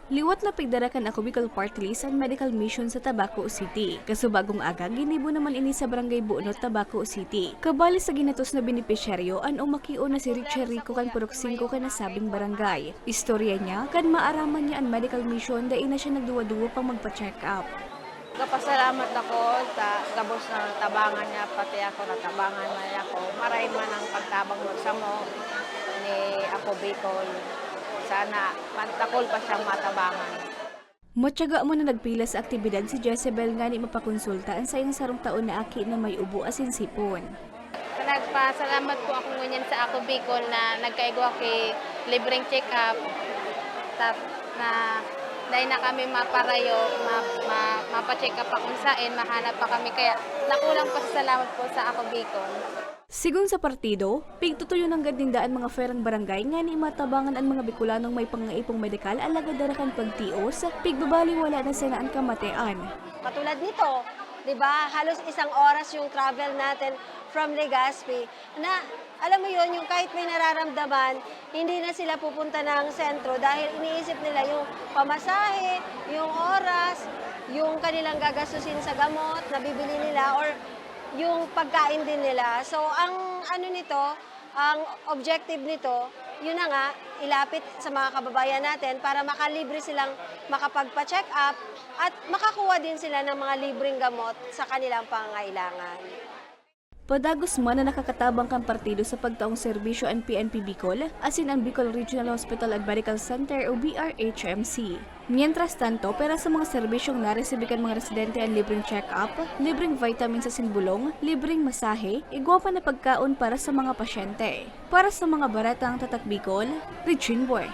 Liwat na pigdarakan ako Bicol Party List ang medical mission sa Tabaco City. Kasubagong aga, ginibo naman ini sa Barangay Buonot, Tabaco City. Kabali sa ginatos na benepisyaryo, ang umakio na si Richard Rico kan purok 5 kan nasabing barangay. Istorya niya, kan maaraman niya ang medical mission dahil na siya nagduwa-duwa pang magpa-check up. Kapasalamat ako sa gabos na tabangan niya, pati ako natabangan niya ako. Maray man ang pagtabang mo sa mo ni ako Bicol. Sana pantakol pa siyang matabangan. Matyaga mo na nagpila sa aktibidad si Jezebel nga ni mapakonsulta ang sayang sarong taon na aki na may ubo asin sipon. Nagpasalamat po ako ngunyan sa ako Bicol na nagkaigwa kay libreng check-up. Na dahil na kami maparayo, mapacheck up pa kung saan, mahanap pa kami. Kaya nakulang pasalamat po sa ako Bicol. Sigun sa partido, pigtutuyo ng gadindaan mga ferang barangay nga ni matabangan ang mga Bicolanong may pangaipong medikal alagad darakan pagtios, pigbabali wala na sinaan kamatean. Katulad nito, 'di ba? Halos isang oras yung travel natin from Legazpi na alam mo yon, yung kahit may nararamdaman, hindi na sila pupunta ng sentro dahil iniisip nila yung pamasahe, yung oras, yung kanilang gagastusin sa gamot na bibili nila or yung pagkain din nila. So ang ano nito, ang objective nito, yun na nga, ilapit sa mga kababayan natin para makalibre silang makapagpa-check up at makakuha din sila ng mga libreng gamot sa kanilang pangangailangan. Padagos man na nakakatabang kang partido sa pagtaong serbisyo ang PNP Bicol, asin ang Bicol Regional Hospital and Medical Center o BRHMC. Mientras tanto, pera sa mga serbisyong naresibikan mga residente ang libreng check-up, libreng vitamin sa sinbulong, libreng masahe, igwa pa na pagkaon para sa mga pasyente. Para sa mga baratang tatak Bicol, Regine Boy.